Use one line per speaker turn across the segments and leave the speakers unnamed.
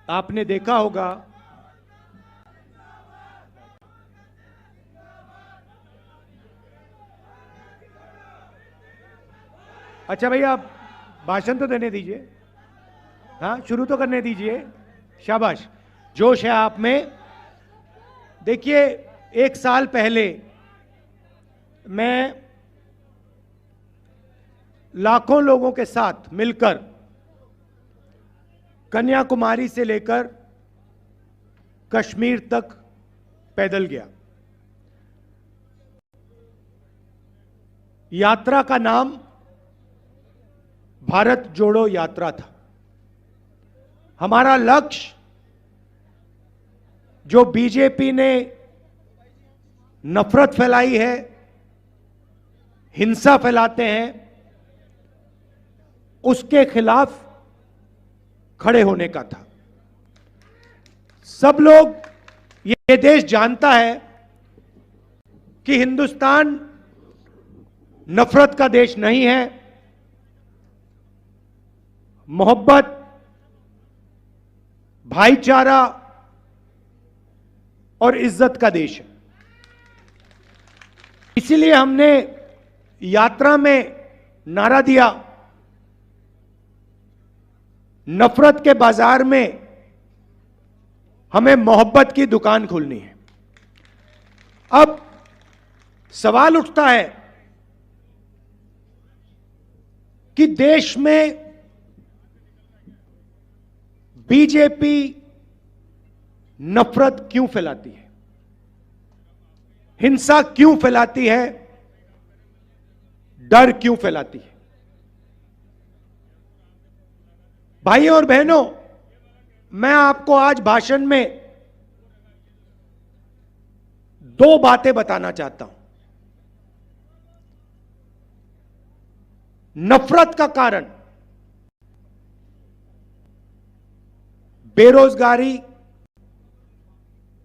आपने देखा होगा अच्छा भैया, आप भाषण तो देने दीजिए। हाँ, शुरू तो करने दीजिए। शाबाश, जोश है आप में। देखिए, 1 साल पहले मैं लाखों लोगों के साथ मिलकर कन्याकुमारी से लेकर कश्मीर तक पैदल गया। यात्रा का नाम भारत जोड़ो यात्रा था। हमारा लक्ष्य, जो बीजेपी ने नफरत फैलाई है, हिंसा फैलाते हैं, उसके खिलाफ खड़े होने का था। सब लोग, ये देश जानता है कि हिंदुस्तान नफरत का देश नहीं है, मोहब्बत, भाईचारा और इज्जत का देश है। इसीलिए हमने यात्रा में नारा दिया, नफरत के बाजार में हमें मोहब्बत की दुकान खोलनी है। अब सवाल उठता है कि देश में बीजेपी नफरत क्यों फैलाती है, हिंसा क्यों फैलाती है, डर क्यों फैलाती है। भाइयों और बहनों, मैं आपको आज भाषण में 2 बातें बताना चाहता हूं। नफरत का कारण बेरोजगारी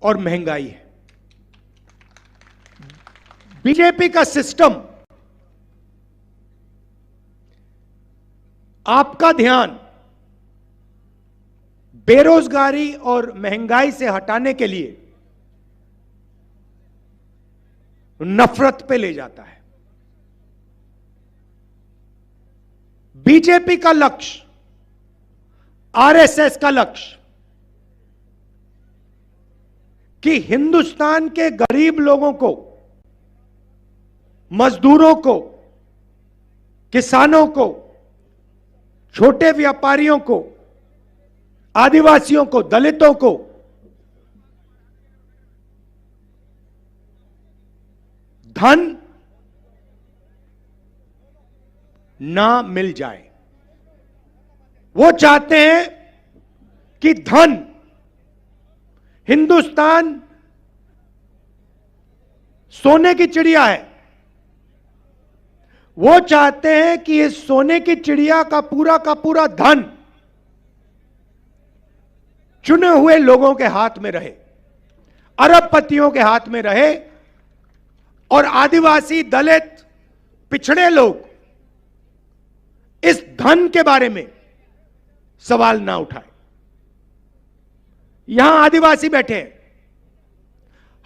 और महंगाई है। बीजेपी का सिस्टम आपका ध्यान बेरोजगारी और महंगाई से हटाने के लिए नफरत पे ले जाता है। बीजेपी का लक्ष्य, आरएसएस का लक्ष्य कि हिंदुस्तान के गरीब लोगों को, मजदूरों को, किसानों को, छोटे व्यापारियों को, आदिवासियों को, दलितों को धन ना मिल जाए। वो चाहते हैं कि धन, हिंदुस्तान सोने की चिड़िया है, वो चाहते हैं कि इस सोने की चिड़िया का पूरा धन चुने हुए लोगों के हाथ में रहे, अरबपतियों के हाथ में रहे, और आदिवासी, दलित, पिछड़े लोग इस धन के बारे में सवाल ना उठाए। यहां आदिवासी बैठे हैं,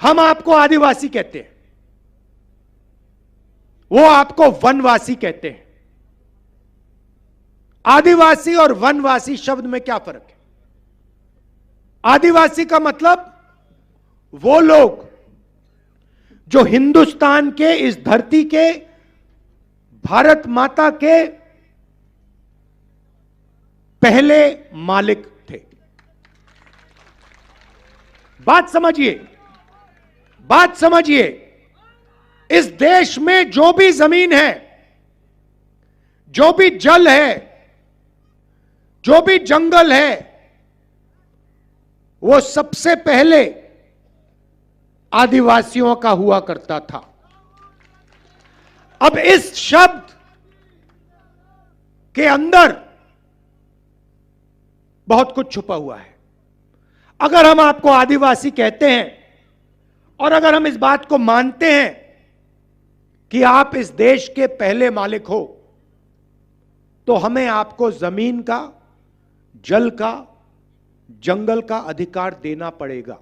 हम आपको आदिवासी कहते हैं, वो आपको वनवासी कहते हैं। आदिवासी और वनवासी शब्द में क्या फर्क है? आदिवासी का मतलब वो लोग जो हिंदुस्तान के, इस धरती के, भारत माता के पहले मालिक थे। बात समझिए, बात समझिए। इस देश में जो भी जमीन है, जो भी जल है, जो भी जंगल है, वो सबसे पहले आदिवासियों का हुआ करता था। अब इस शब्द के अंदर बहुत कुछ छुपा हुआ है। अगर हम आपको आदिवासी कहते हैं और अगर हम इस बात को मानते हैं कि आप इस देश के पहले मालिक हो, तो हमें आपको जमीन का, जल का, जंगल का अधिकार देना पड़ेगा।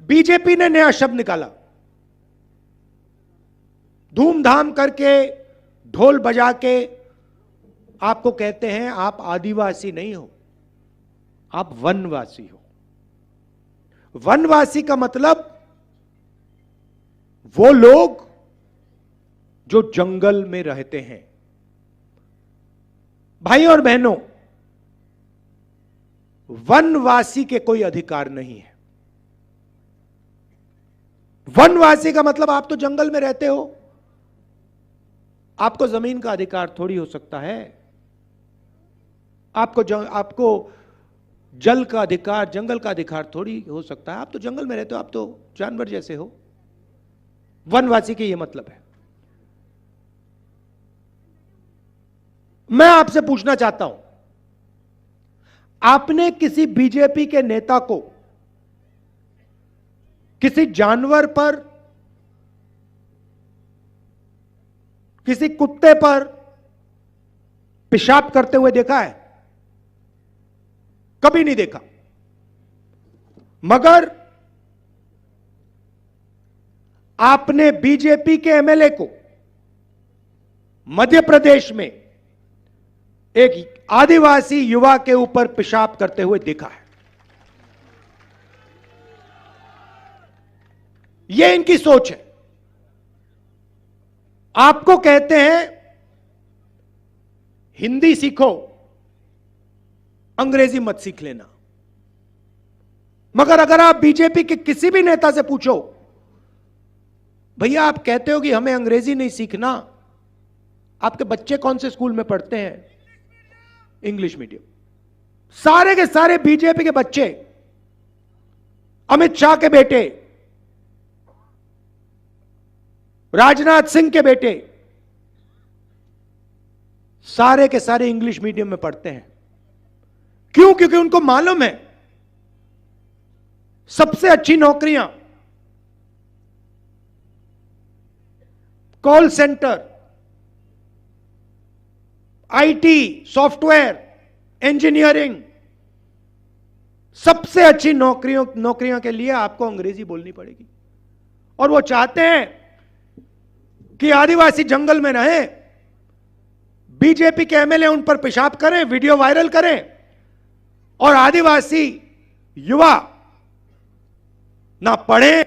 बीजेपी ने नया शब्द निकाला, धूमधाम करके ढोल बजा के आपको कहते हैं आप आदिवासी नहीं हो, आप वनवासी हो। वनवासी का मतलब वो लोग जो जंगल में रहते हैं। भाई और बहनों, वनवासी के कोई अधिकार नहीं है। वनवासी का मतलब आप तो जंगल में रहते हो, आपको जमीन का अधिकार थोड़ी हो सकता है। आपको जल का अधिकार, जंगल का अधिकार थोड़ी हो सकता है। आप तो जंगल में रहते हो, आप तो जानवर जैसे हो। वनवासी के ये मतलब है। मैं आपसे पूछना चाहता हूं, आपने किसी बीजेपी के नेता को किसी जानवर पर, किसी कुत्ते पर पेशाब करते हुए देखा है? कभी नहीं देखा। मगर आपने बीजेपी के एमएलए को मध्य प्रदेश में एक आदिवासी युवा के ऊपर पेशाब करते हुए देखा है। यह इनकी सोच है। आपको कहते हैं हिंदी सीखो, अंग्रेजी मत सीख लेना। मगर अगर आप बीजेपी के किसी भी नेता से पूछो, भैया आप कहते हो कि हमें अंग्रेजी नहीं सीखना, आपके बच्चे कौन से स्कूल में पढ़ते हैं? English medium. सारे के सारे बीजेपी के बच्चे, अमित शाह के बेटे, राजनाथ सिंह के बेटे, सारे के सारे इंग्लिश मीडियम में पढ़ते हैं। क्यों? क्योंकि उनको मालूम है सबसे अच्छी नौकरियां call centre, IT, software, engineering, सबसे अच्छी नौकरियों के लिए आपको अंग्रेजी बोलनी पड़ेगी। और वो चाहते हैं कि आदिवासी जंगल में रहें, बीजेपी के एमएलए उन पर पेशाब करें, वीडियो वायरल करें, और आदिवासी युवा ना पढ़ें,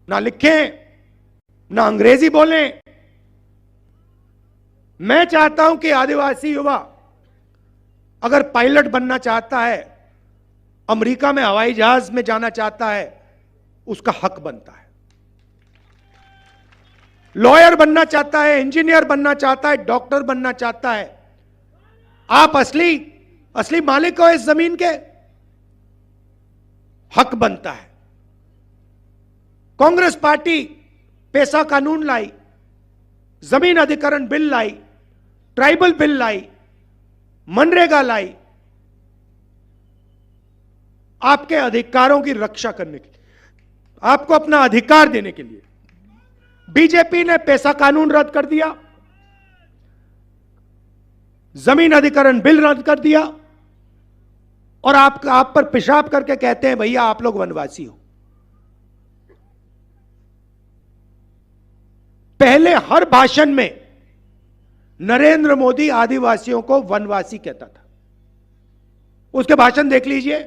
ना लिखें, ना अंग्रेजी बोलें। मैं चाहता हूं कि आदिवासी युवा अगर पायलट बनना चाहता है, अमेरिका में हवाई जहाज में जाना चाहता है, उसका हक बनता है। लॉयर बनना चाहता है, इंजीनियर बनना चाहता है, डॉक्टर बनना चाहता है, आप असली मालिक हो इस जमीन के, हक बनता है। कांग्रेस पार्टी पैसा कानून लाई, जमीन अधिकरण बिल लाई, ट्राइबल बिल लाई, मनरेगा लाई, आपके अधिकारों की रक्षा करने के लिए, आपको अपना अधिकार देने के लिए। बीजेपी ने पैसा कानून रद्द कर दिया, जमीन अधिकरण बिल रद्द कर दिया, और आप पर पेशाब करके कहते हैं भैया आप लोग वनवासी हो। पहले हर भाषण में नरेंद्र मोदी आदिवासियों को वनवासी कहता था। उसके भाषण देख लीजिए,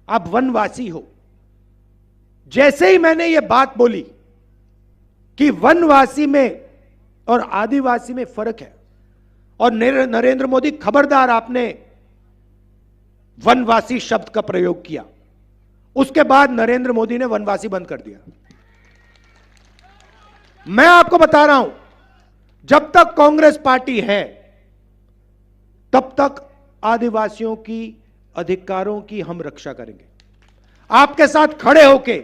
आप वनवासी हो। जैसे ही मैंने यह बात बोली कि वनवासी में और आदिवासी में फर्क है, और नरेंद्र मोदी खबरदार आपने वनवासी शब्द का प्रयोग किया, उसके बाद नरेंद्र मोदी ने वनवासी बंद कर दिया। मैं आपको बता रहा हूं, जब तक कांग्रेस पार्टी है तब तक आदिवासियों की अधिकारों की हम रक्षा करेंगे। आपके साथ खड़े होके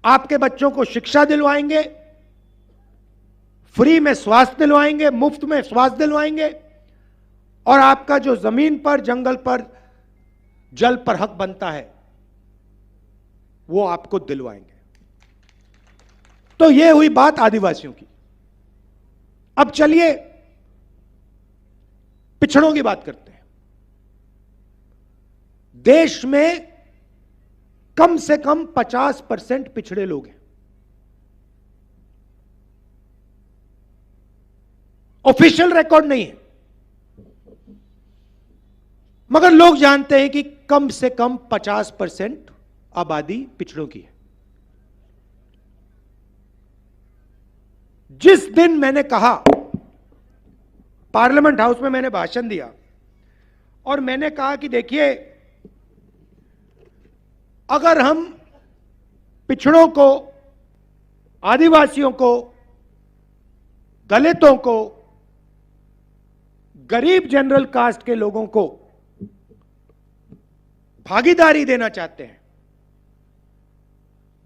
आपके बच्चों को शिक्षा दिलवाएंगे, फ्री में स्वास्थ्य दिलवाएंगे, मुफ्त में स्वास्थ्य दिलवाएंगे, और आपका जो जमीन पर, जंगल पर, जल पर हक बनता है वो आपको दिलवाएंगे। तो यह हुई बात आदिवासियों की। अब चलिए पिछड़ों की बात करते हैं। देश में कम से कम 50% पिछड़े लोग हैं। ऑफिशियल रिकॉर्ड नहीं है, मगर लोग जानते हैं कि कम से कम 50% आबादी पिछड़ों की है। जिस दिन मैंने कहा, पार्लियामेंट हाउस में मैंने भाषण दिया और मैंने कहा कि देखिए, अगर हम पिछड़ों को, आदिवासियों को, दलितों को, गरीब जनरल कास्ट के लोगों को भागीदारी देना चाहते हैं,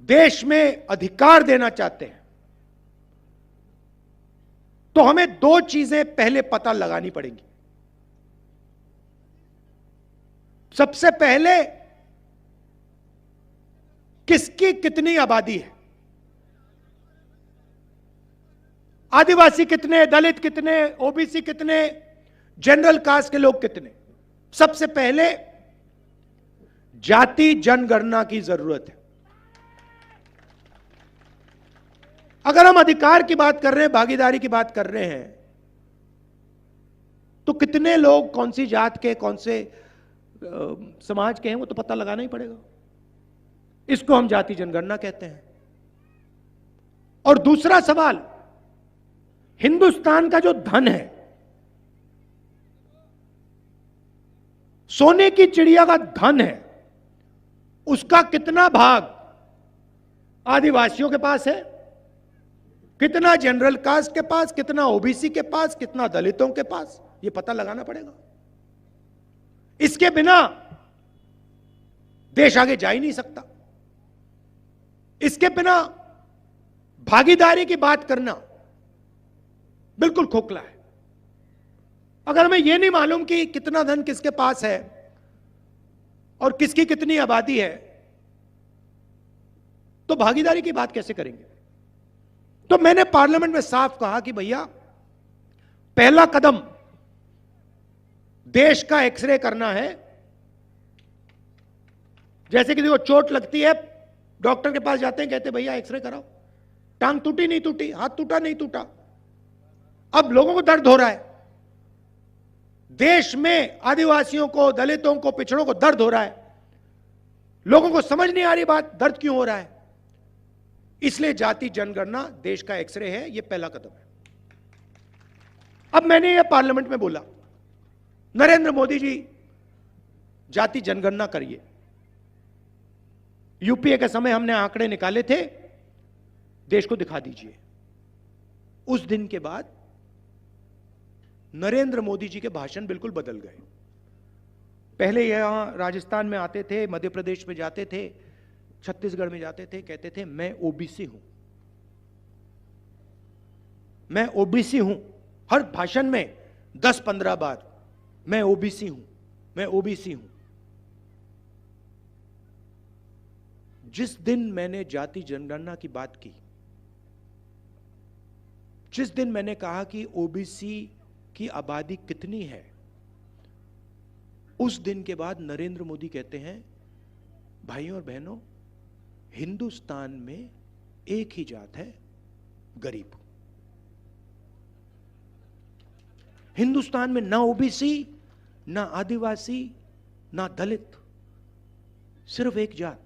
देश में अधिकार देना चाहते हैं, तो हमें दो चीजें पहले पता लगानी पड़ेंगी। सबसे पहले, किसकी कितनी आबादी है, आदिवासी कितने, दलित कितने, ओबीसी कितने, जनरल कास्ट के लोग कितने। सबसे पहले जाति जनगणना की जरूरत है। अगर हम अधिकार की बात कर रहे हैं, भागीदारी की बात कर रहे हैं, तो कितने लोग कौन सी जात के, कौन से समाज के हैं, वो तो पता लगाना ही पड़ेगा। इसको हम जाति जनगणना कहते हैं। और दूसरा सवाल, हिंदुस्तान का जो धन है, सोने की चिड़िया का धन है, उसका कितना भाग आदिवासियों के पास है, कितना जनरल कास्ट के पास, कितना ओबीसी के पास, कितना दलितों के पास, यह पता लगाना पड़ेगा। इसके बिना देश आगे जा ही नहीं सकता। इसके बिना भागीदारी की बात करना बिल्कुल खोखला है। अगर हमें यह नहीं मालूम कि कितना धन किसके पास है और किसकी कितनी आबादी है, तो भागीदारी की बात कैसे करेंगे। तो मैंने पार्लियामेंट में साफ कहा कि भैया, पहला कदम देश का एक्सरे करना है। जैसे किसी को चोट लगती है, डॉक्टर के पास जाते हैं, कहते हैं भैया एक्सरे कराओ, टांग टूटी नहीं टूटी, हाथ टूटा नहीं टूटा। अब लोगों को दर्द हो रहा है, देश में आदिवासियों को, दलितों को, पिछड़ों को दर्द हो रहा है। लोगों को समझ नहीं आ रही बात, दर्द क्यों हो रहा है। इसलिए जाति जनगणना देश का एक्सरे है, यह पहला कदम है। अब मैंने यह पार्लियामेंट में बोला, नरेंद्र मोदी जी, जाति जनगणना करिए। यूपीए के समय हमने आंकड़े निकाले थे, देश को दिखा दीजिए। उस दिन के बाद नरेंद्र मोदी जी के भाषण बिल्कुल बदल गए। पहले यहां राजस्थान में आते थे, मध्य प्रदेश में जाते थे, छत्तीसगढ़ में जाते थे, कहते थे मैं ओबीसी हूं, मैं ओबीसी हूं। हर भाषण में 10-15 बार मैं ओबीसी हूं, मैं ओबीसी हूं। जिस दिन मैंने जाति जनगणना की बात की, जिस दिन मैंने कहा कि ओबीसी की आबादी कितनी है, उस दिन के बाद नरेंद्र मोदी कहते हैं, भाइयों और बहनों, हिंदुस्तान में एक ही जात है, गरीब। हिंदुस्तान में ना ओबीसी, ना आदिवासी, ना दलित, सिर्फ एक जात,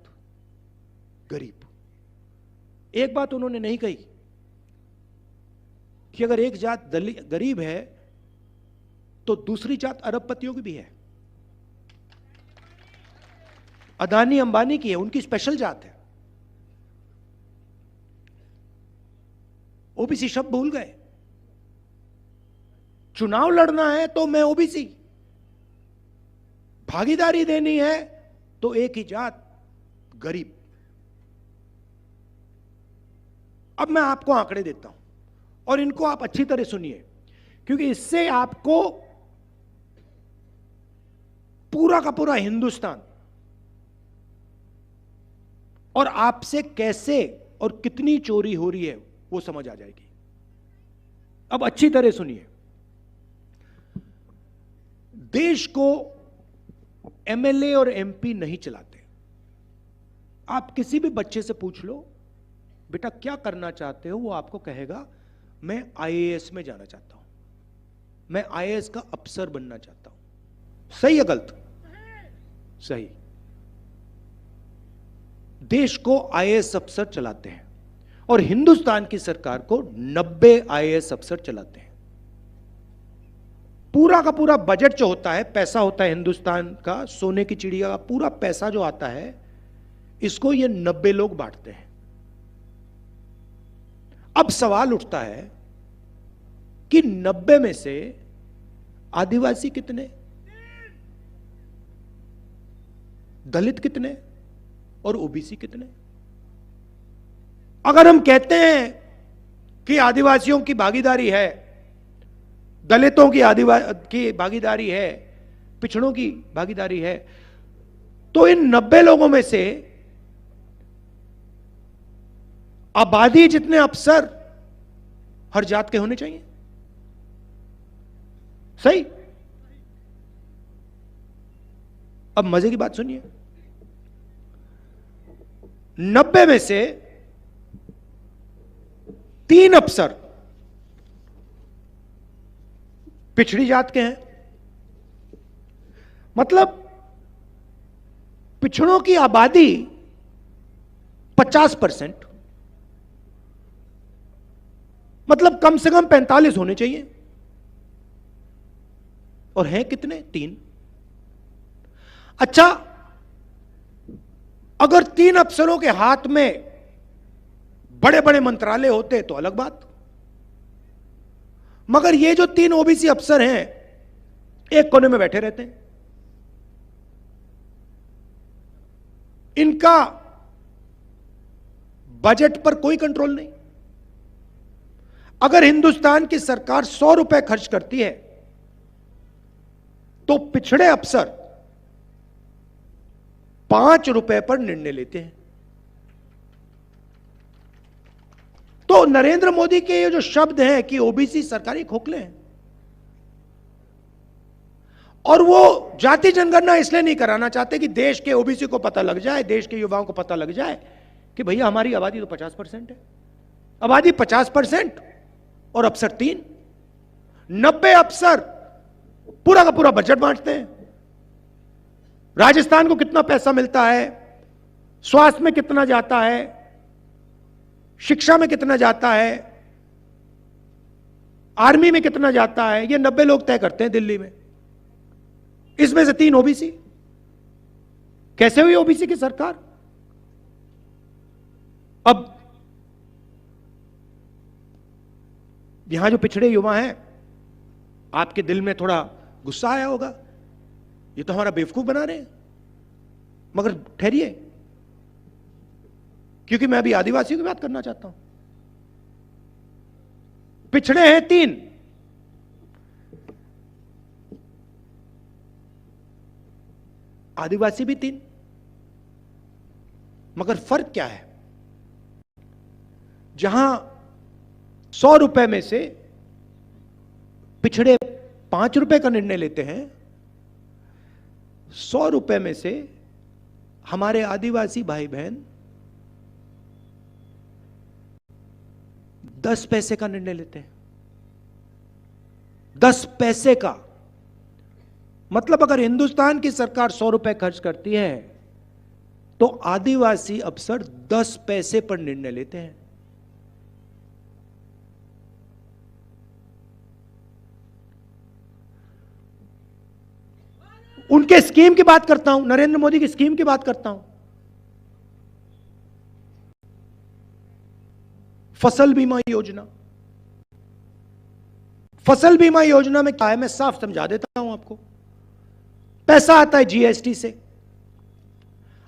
गरीब। एक बात उन्होंने नहीं कही कि अगर एक जात गरीब है तो दूसरी जात अरबपतियों की भी है, अदानी अंबानी की है, उनकी स्पेशल जात है। ओबीसी शब्द भूल गए। चुनाव लड़ना है तो मैं ओबीसी, भागीदारी देनी है तो एक ही जात, गरीब। अब मैं आपको आंकड़े देता हूं और इनको आप अच्छी तरह सुनिए, क्योंकि इससे आपको पूरा का पूरा हिंदुस्तान और आपसे कैसे और कितनी चोरी हो रही है वो समझ आ जाएगी। अब अच्छी तरह सुनिए। देश को एमएलए और एमपी नहीं चलाते। आप किसी भी बच्चे से पूछ लो, बेटा क्या करना चाहते हो, वो आपको कहेगा मैं आईएएस में जाना चाहता हूं, मैं आईएएस का अफसर बनना चाहता हूं। सही है गलत? सही। देश को आईएएस अफसर चलाते हैं और हिंदुस्तान की सरकार को 90 आईएएस अफसर चलाते हैं। पूरा का पूरा बजट जो होता है, पैसा होता है हिंदुस्तान का, सोने की चिड़िया का पूरा पैसा जो आता है, इसको ये 90 लोग बांटते हैं। अब सवाल उठता है कि 90 में से आदिवासी कितने, दलित कितने और ओबीसी कितने? अगर हम कहते हैं कि आदिवासियों की भागीदारी है, दलितों की भागीदारी है, पिछड़ों की भागीदारी है, तो इन 90 लोगों में से आबादी जितने अफसर हर जात के होने चाहिए। सही? अब मजे की बात सुनिए, 90 में से 3 अफसर पिछड़ी जात के हैं। मतलब पिछड़ों की आबादी 50%, मतलब कम से कम 45 होने चाहिए, और हैं कितने? 3। अच्छा, अगर 3 अफसरों के हाथ में बड़े बड़े मंत्रालय होते तो अलग बात, मगर ये जो 3 ओबीसी अफसर हैं एक कोने में बैठे रहते हैं। इनका बजट पर कोई कंट्रोल नहीं। अगर हिंदुस्तान की सरकार 100 रुपए खर्च करती है तो पिछड़े अफसर 5 रुपए पर निर्णय लेते हैं। तो नरेंद्र मोदी के ये जो शब्द हैं कि ओबीसी सरकारी खोखले हैं, और वो जाति जनगणना इसलिए नहीं कराना चाहते कि देश के ओबीसी को पता लग जाए, देश के युवाओं को पता लग जाए कि भैया हमारी आबादी तो 50% है। आबादी 50% और अफसर 3, 90 अफसर पूरा का पूरा बजट बांटते हैं। राजस्थान को कितना पैसा मिलता है, स्वास्थ्य में कितना जाता है, शिक्षा में कितना जाता है, आर्मी में कितना जाता है, ये 90 लोग तय करते हैं दिल्ली में। इसमें से 3 ओबीसी। कैसे हुई ओबीसी की सरकार? अब यहां जो पिछड़े युवा हैं, आपके दिल में थोड़ा गुस्सा आया होगा, ये तो हमारा बेवकूफ बना रहे हैं। मगर ठहरिए, क्योंकि मैं अभी आदिवासियों की बात करना चाहता हूं। पिछड़े हैं 3, आदिवासी भी 3, मगर फर्क क्या है? जहां 100 रुपए में से पिछड़े 5 रुपए का निर्णय लेते हैं, 100 रुपए में से हमारे आदिवासी भाई बहन 10 पैसे का निर्णय लेते हैं। 10 पैसे का मतलब अगर हिंदुस्तान की सरकार 100 रुपए खर्च करती है तो आदिवासी अफसर 10 पैसे पर निर्णय लेते हैं। उनके स्कीम की बात करता हूं, नरेंद्र मोदी की स्कीम की बात करता हूं। फसल बीमा योजना। फसल बीमा योजना में क्या है, मैं साफ समझा देता हूं आपको। पैसा आता है जीएसटी से।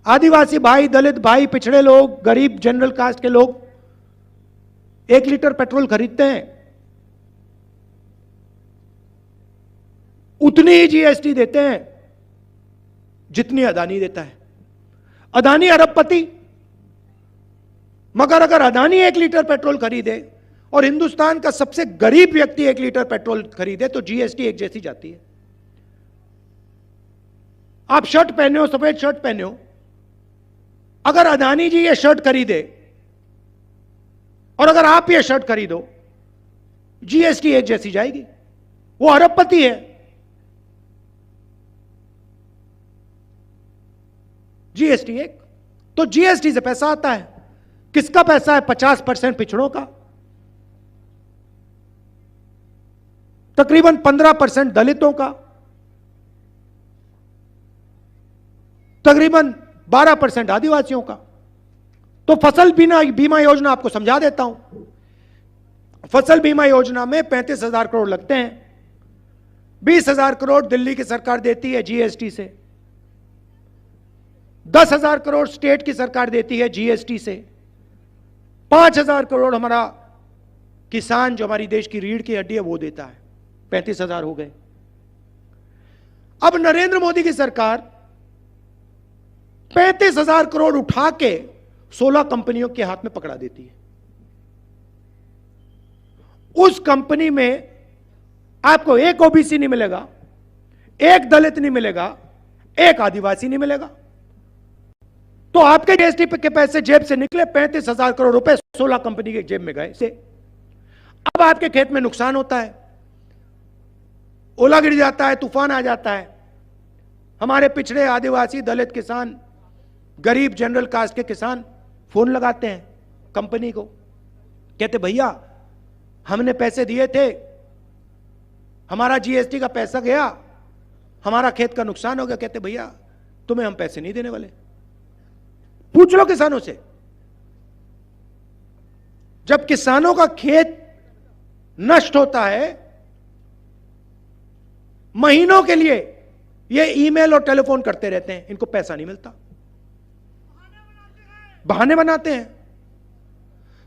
आदिवासी भाई, दलित भाई, पिछड़े लोग, गरीब, जनरल कास्ट के लोग 1 लीटर पेट्रोल खरीदते हैं, उतनी ही जीएसटी देते हैं जितनी अदानी देता है। अदानी अरबपति, मगर अगर अदानी 1 लीटर पेट्रोल खरीदे और हिंदुस्तान का सबसे गरीब व्यक्ति 1 लीटर पेट्रोल खरीदे तो जीएसटी एक जैसी जाती है। आप शर्ट पहने हो, सफेद शर्ट पहने हो, अगर अदानी जी ये शर्ट खरीदे और अगर आप ये शर्ट खरीदो, जीएसटी एक जैसी जाएगी। वो अरबपति है, जीएसटी एक। तो जीएसटी से पैसा आता है, किसका पैसा है? 50% पिछड़ों का, तकरीबन 15% दलितों का, तकरीबन 12% आदिवासियों का। तो फसल बीमा योजना आपको समझा देता हूं। फसल बीमा योजना में 35,000 करोड़ लगते हैं। 20,000 करोड़ दिल्ली की सरकार देती है जीएसटी से, 10,000 करोड़ स्टेट की सरकार देती है जीएसटी से, 5,000 करोड़ हमारा किसान जो हमारी देश की रीढ़ की हड्डी है वो देता है। 35,000 हो गए। अब नरेंद्र मोदी की सरकार 35,000 करोड़ उठा के 16 कंपनियों के हाथ में पकड़ा देती है। उस कंपनी में आपको एक ओबीसी नहीं मिलेगा, एक दलित नहीं मिलेगा, एक आदिवासी नहीं मिलेगा। तो आपके जीएसटी के पैसे जेब से निकले, 35,000 करोड़ रुपए 16 कंपनी के जेब में गए से। अब आपके खेत में नुकसान होता है, ओला गिर जाता है, तूफान आ जाता है, हमारे पिछड़े आदिवासी दलित किसान, गरीब जनरल कास्ट के किसान फोन लगाते हैं कंपनी को, कहते भैया हमने पैसे दिए थे, हमारा जीएसटी का पैसा गया, हमारा खेत का नुकसान हो गया। कहते भैया तुम्हें हम पैसे नहीं देने वाले। पूछ लो किसानों से। जब किसानों का खेत नष्ट होता है, महीनों के लिए ये ईमेल और टेलीफोन करते रहते हैं, इनको पैसा नहीं मिलता, बहाने बनाते हैं।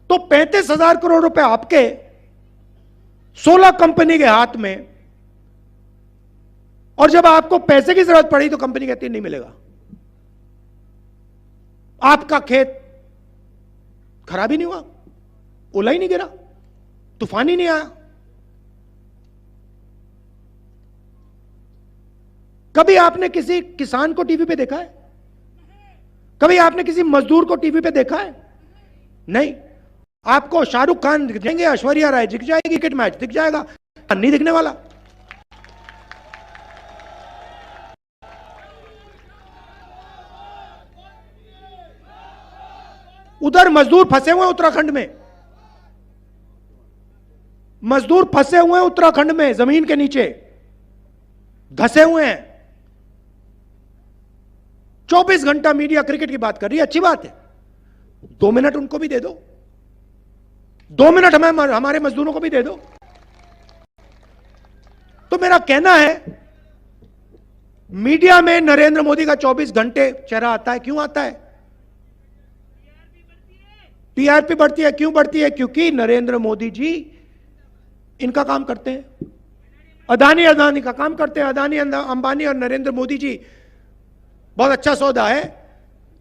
तो 35,000 करोड़ रुपए आपके 16 कंपनी के हाथ में, और जब आपको पैसे की जरूरत पड़ी तो कंपनी कहती है नहीं मिलेगा। आपका खेत खराब ही नहीं हुआ, ओला ही नहीं गिरा, तूफान ही नहीं आया। कभी आपने किसी किसान को टीवी पे देखा है? कभी आपने किसी मजदूर को टीवी पे देखा है? नहीं। आपको शाहरुख खान दिख जाएंगे, ऐश्वर्या राय दिख जाएगी, क्रिकेट मैच दिख जाएगा, नहीं दिखने वाला। उधर मजदूर फंसे हुए हैं उत्तराखंड में, मजदूर फंसे हुए हैं उत्तराखंड में, जमीन के नीचे धंसे हुए हैं। 24 घंटा मीडिया क्रिकेट की बात कर रही है, अच्छी बात है, 2 मिनट उनको भी दे दो, 2 मिनट हमारे मजदूरों को भी दे दो। तो मेरा कहना है, मीडिया में नरेंद्र मोदी का 24 घंटे चेहरा आता है। क्यों आता है? टीआरपी बढ़ती है। क्यों बढ़ती है? क्योंकि नरेंद्र मोदी जी इनका काम करते हैं, अदानी का काम करते हैं। अदानी, अंबानी और नरेंद्र मोदी जी, बहुत अच्छा सौदा है।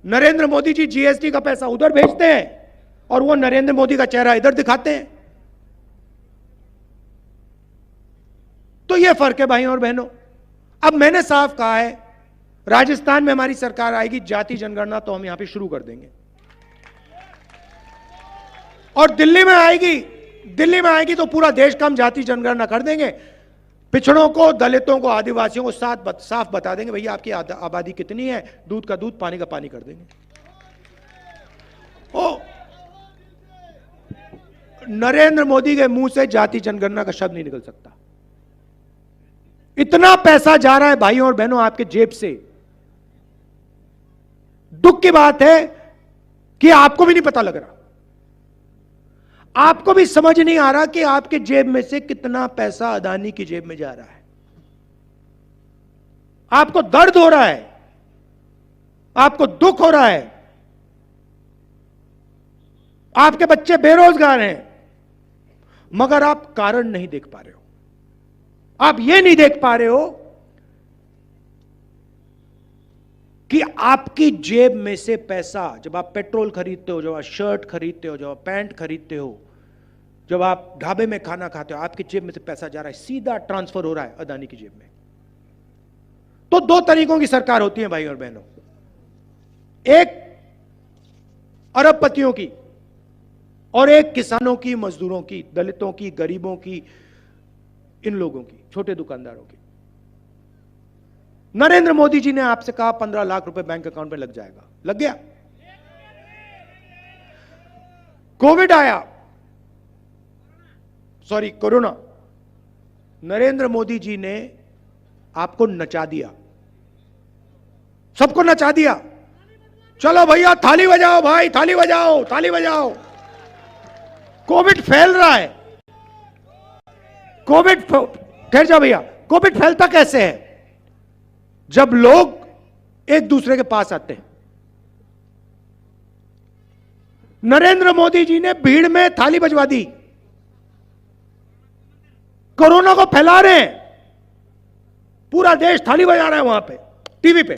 नरेंद्र मोदी जी जीएसटी का पैसा उधर भेजते हैं और वो नरेंद्र मोदी का चेहरा इधर दिखाते हैं। तो ये फर्क है भाइयों और बहनों। अब मैंने साफ कहा है, राजस्थान में हमारी सरकार आएगी, जाति जनगणना तो हम यहां पे शुरू कर देंगे। और दिल्ली में आएगी तो पूरा देश का हम जाति जनगणना कर देंगे। पिछड़ों को, दलितों को, आदिवासियों को साफ बता देंगे, भैया आपकी आबादी कितनी है, दूध का दूध, पानी का पानी कर देंगे। ओ, नरेंद्र मोदी के मुंह से जाति जनगणना का शब्द नहीं निकल सकता। इतना पैसा जा रहा है भाइयों और बहनों आपके जेब से। दुख की बात है कि आपको भी नहीं पता लग रहा, आपको भी समझ नहीं आ रहा कि आपके जेब में से कितना पैसा अदानी की जेब में जा रहा है। आपको दर्द हो रहा है, आपको दुख हो रहा है, आपके बच्चे बेरोजगार हैं, मगर आप कारण नहीं देख पा रहे हो। आप यह नहीं देख पा रहे हो कि आपकी जेब में से पैसा, जब आप पेट्रोल खरीदते हो, जब आप शर्ट खरीदते हो, जब आप पैंट खरीदते हो, जब आप ढाबे में खाना खाते हो, आपकी जेब में से पैसा जा रहा है, सीधा ट्रांसफर हो रहा है अदानी की जेब में। तो दो तरीकों की सरकार होती है भाई और बहनों, एक अरबपतियों की और एक किसानों की, मजदूरों की, दलितों की, गरीबों की, इन लोगों की, छोटे दुकानदारों की। नरेंद्र मोदी जी ने आपसे कहा 15 लाख रुपए बैंक अकाउंट में लग जाएगा, लग गया। कोविड आया, सॉरी कोरोना, नरेंद्र मोदी जी ने आपको नचा दिया, सबको नचा दिया। चलो भैया थाली बजाओ, भाई थाली बजाओ, थाली बजाओ। कोविड फैल रहा है, कोविड, ठहर जाओ भैया, कोविड फैलता कैसे है? जब लोग एक दूसरे के पास आते हैं। नरेंद्र मोदी जी ने भीड़ में थाली बजवा दी, कोरोना को फैला रहे हैं, पूरा देश थाली बजा रहा है वहां पे, टीवी पे।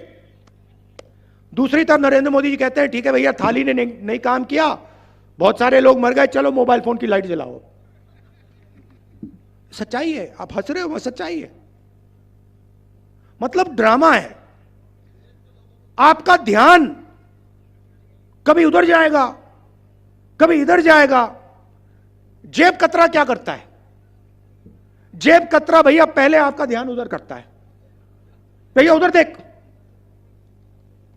दूसरी तरफ नरेंद्र मोदी जी कहते हैं ठीक है भैया थाली ने नहीं काम किया, बहुत सारे लोग मर गए, चलो मोबाइल फोन की लाइट जलाओ। सच्चाई है, आप हंस रहे हो, सच्चाई है। मतलब ड्रामा है। आपका ध्यान कभी उधर जाएगा, कभी इधर जाएगा। जेब कतरा क्या करता है? जेब कतरा भैया पहले आपका ध्यान उधर करता है, भैया उधर देख,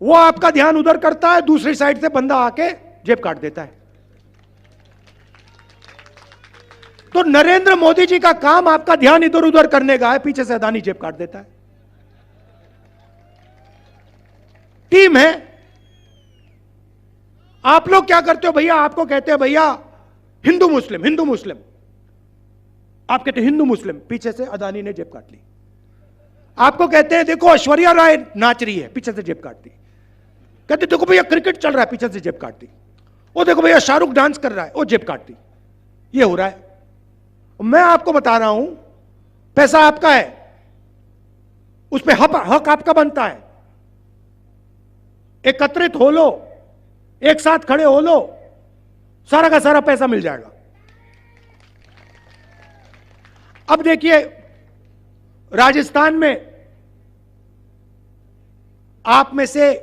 वो आपका ध्यान उधर करता है, दूसरी साइड से बंदा आके जेब काट देता है। तो नरेंद्र मोदी जी का काम आपका ध्यान इधर उधर करने का है, पीछे से अदानी जेब काट देता है। टीम है। आप लोग क्या करते हो भैया? आपको कहते हैं भैया हिंदू मुस्लिम, हिंदू मुस्लिम, आप कहते हिंदू मुस्लिम, पीछे से अदानी ने जेब काट ली। आपको कहते हैं देखो ऐश्वर्या राय नाच रही है, पीछे से जेब काट दी। कहते देखो भैया क्रिकेट चल रहा है, पीछे से जेब काट दी। वो देखो भैया शाहरुख डांस कर रहा है, वो जेब काट दी। ये हो रहा है। मैं आपको बता रहा हूं, पैसा आपका है, उस पर हक आपका बनता है। एकत्रित हो लो, एक साथ खड़े हो लो, सारा का सारा पैसा मिल जाएगा। अब देखिए राजस्थान में आप में से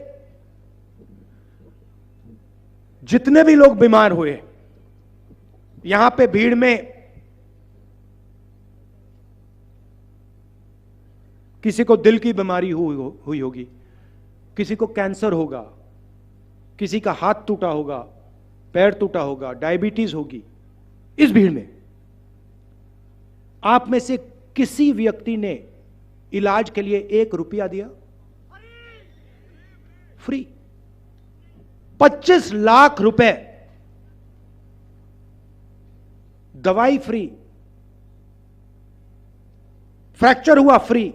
जितने भी लोग बीमार हुए, यहां पे भीड़ में किसी को दिल की बीमारी हुई होगी, किसी को कैंसर होगा, किसी का हाथ टूटा होगा, पैर टूटा होगा, डायबिटीज होगी। इस भीड़ में आप में से किसी व्यक्ति ने इलाज के लिए 1 रुपया दिया? फ्री। 25 लाख रुपए दवाई फ्री, फ्रैक्चर हुआ फ्री,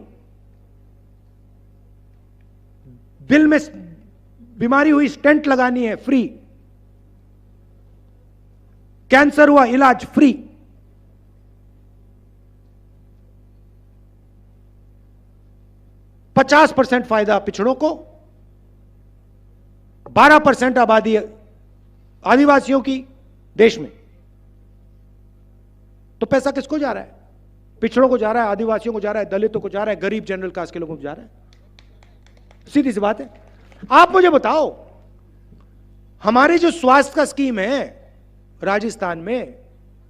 दिल में बीमारी हुई स्टेंट लगानी है फ्री, कैंसर हुआ इलाज फ्री। %50 फायदा पिछड़ों को, 12% आबादी आदिवासियों की देश में। तो पैसा किसको जा रहा है? पिछड़ों को जा रहा है, आदिवासियों को जा रहा है, दलितों को जा रहा है, गरीब जनरल कास्ट के लोगों को जा रहा है। सीधी सी बात है। आप मुझे बताओ, हमारी जो स्वास्थ्य का स्कीम है राजस्थान में,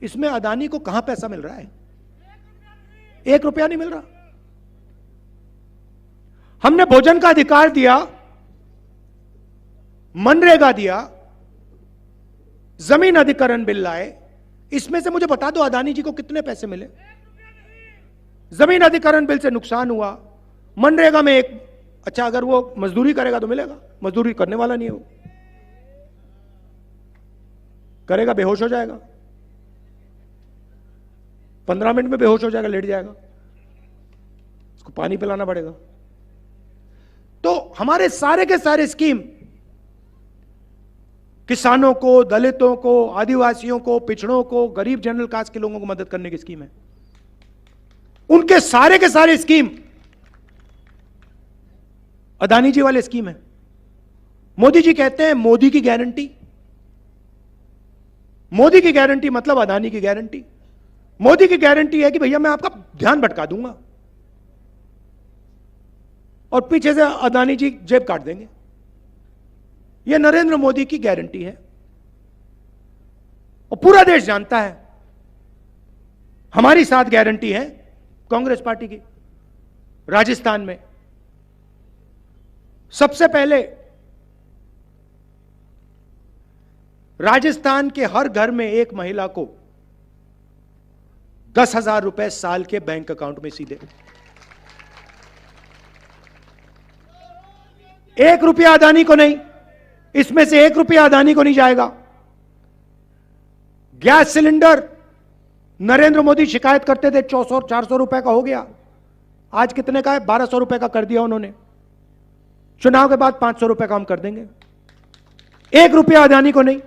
इसमें अदानी को कहां पैसा मिल रहा है? 1 रुपया नहीं मिल रहा। हमने भोजन का अधिकार दिया, मनरेगा दिया, जमीन अधिकरण बिल लाए, इसमें से मुझे बता दो अदानी जी को कितने पैसे मिले? जमीन अधिकरण बिल से नुकसान हुआ, मनरेगा में एक, अच्छा अगर वो मजदूरी करेगा तो मिलेगा, मजदूरी करने वाला नहीं है, वो करेगा बेहोश हो जाएगा, 15 मिनट में बेहोश हो जाएगा, लेट जाएगा, उसको पानी पिलाना पड़ेगा। तो हमारे सारे के सारे स्कीम किसानों को, दलितों को, आदिवासियों को, पिछड़ों को, गरीब जनरल कास्ट के लोगों को मदद करने की स्कीम है। उनके सारे के सारे स्कीम अदानी जी वाले स्कीम है। मोदी जी कहते हैं मोदी की गारंटी। मोदी की गारंटी मतलब अदानी की गारंटी। मोदी की गारंटी है कि भैया मैं आपका ध्यान भटका दूंगा, और पीछे से अदानी जी जेब काट देंगे। यह नरेंद्र मोदी की गारंटी है और पूरा देश जानता है। हमारी साथ गारंटी है कांग्रेस पार्टी की। राजस्थान में सबसे पहले राजस्थान के हर घर में एक महिला को 10,000 रुपए साल के बैंक अकाउंट में सीधे, 1 रुपया अदानी को नहीं, इसमें से 1 रुपया अदानी को नहीं जाएगा। गैस सिलेंडर नरेंद्र मोदी शिकायत करते थे 400 रुपए का हो गया, आज कितने का है? 1200 रुपए का कर दिया उन्होंने। चुनाव के बाद 500 रुपए का हम कर देंगे, 1 रुपया अदानी को नहीं।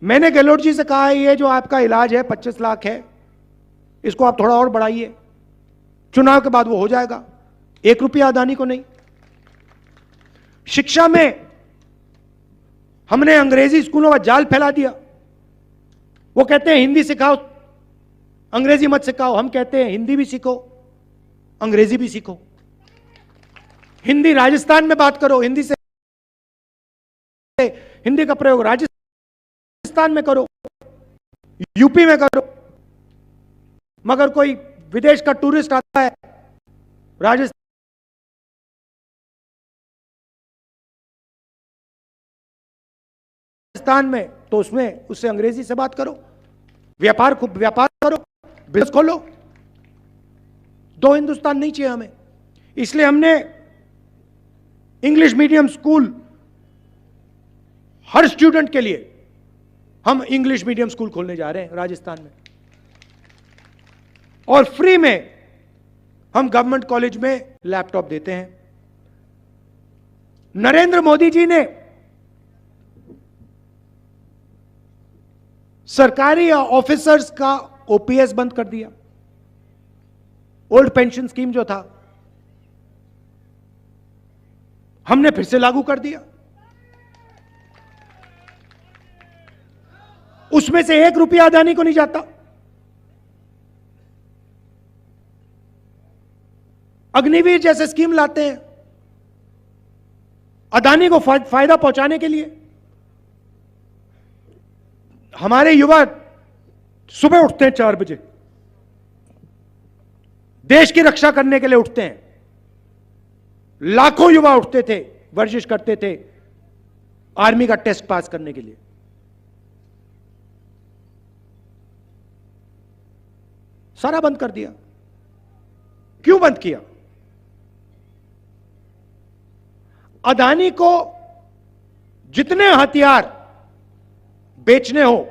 मैंने गहलोत जी से कहा है ये जो आपका इलाज है 25 लाख है, इसको आप थोड़ा और बढ़ाइए, चुनाव के बाद वो हो जाएगा, 1 रुपया अदानी को नहीं। शिक्षा में हमने अंग्रेजी स्कूलों का जाल फैला दिया। वो कहते हैं हिंदी सिखाओ, अंग्रेजी मत सिखाओ। हम कहते हैं हिंदी भी सीखो, अंग्रेजी भी सीखो। हिंदी राजस्थान में बात करो, हिंदी से हिंदी का प्रयोग राजस्थान में करो, यूपी में करो। मगर कोई विदेश का टूरिस्ट आता है राजस्थान में, तो उसमें उससे अंग्रेजी से बात करो, व्यापार करो, बिजनेस खोलो। 2 हिंदुस्तान नहीं चाहिए हमें। इसलिए हमने इंग्लिश मीडियम स्कूल हर स्टूडेंट के लिए हम इंग्लिश मीडियम स्कूल खोलने जा रहे हैं राजस्थान में, और फ्री में हम गवर्नमेंट कॉलेज में लैपटॉप देते हैं। नरेंद्र मोदी जी ने सरकारी ऑफिसर्स का ओपीएस बंद कर दिया। ओल्ड पेंशन स्कीम जो था हमने फिर से लागू कर दिया। उसमें से 1 रुपया अदानी को नहीं जाता। अग्निवीर जैसे स्कीम लाते हैं अदानी को फायदा पहुंचाने के लिए। हमारे युवा सुबह उठते हैं 4 बजे, देश की रक्षा करने के लिए उठते हैं। लाखों युवा उठते थे, वर्जिश करते थे आर्मी का टेस्ट पास करने के लिए। सारा बंद कर दिया। क्यों बंद किया? अदानी को जितने हथियार बेचने हो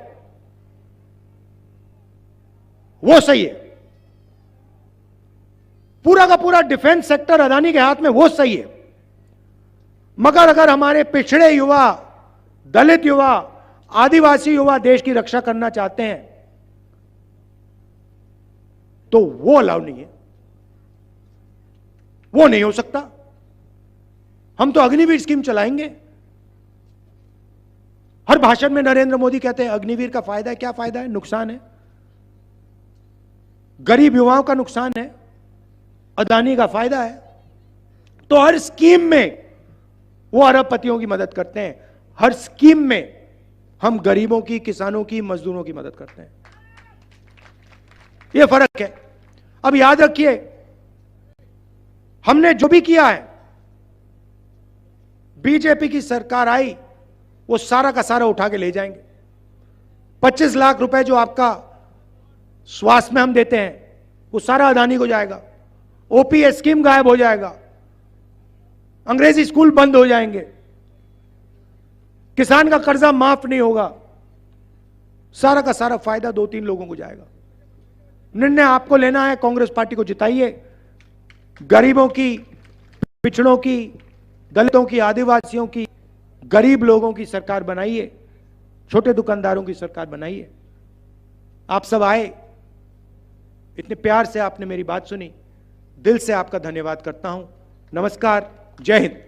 वो सही है, पूरा का पूरा डिफेंस सेक्टर अदानी के हाथ में, वो सही है। मगर अगर हमारे पिछड़े युवा, दलित युवा, आदिवासी युवा देश की रक्षा करना चाहते हैं तो वो अलाउ नहीं है, वो नहीं हो सकता। हम तो अग्निवीर स्कीम चलाएंगे। हर भाषण में नरेंद्र मोदी कहते हैं अग्निवीर का फायदा है। क्या फायदा है? नुकसान है, गरीब युवाओं का नुकसान है, अदानी का फायदा है। तो हर स्कीम में वो अरबपतियों की मदद करते हैं, हर स्कीम में हम गरीबों की, किसानों की, मजदूरों की मदद करते हैं। यह फर्क है। अब याद रखिए, हमने जो भी किया है, बीजेपी की सरकार आई वो सारा का सारा उठा के ले जाएंगे। 25 लाख रुपए जो आपका स्वास्थ्य में हम देते हैं वो सारा अदानी को जाएगा। ओपीएस स्कीम गायब हो जाएगा, अंग्रेजी स्कूल बंद हो जाएंगे, किसान का कर्जा माफ नहीं होगा, सारा का सारा फायदा 2-3 लोगों को जाएगा। निर्णय आपको लेना है। कांग्रेस पार्टी को जिताइए। गरीबों की, पिछड़ों की, दलितों की, आदिवासियों की, गरीब लोगों की सरकार बनाइए, छोटे दुकानदारों की सरकार बनाइए। आप सब आए, इतने प्यार से आपने मेरी बात सुनी, दिल से आपका धन्यवाद करता हूं। नमस्कार, जय हिंद।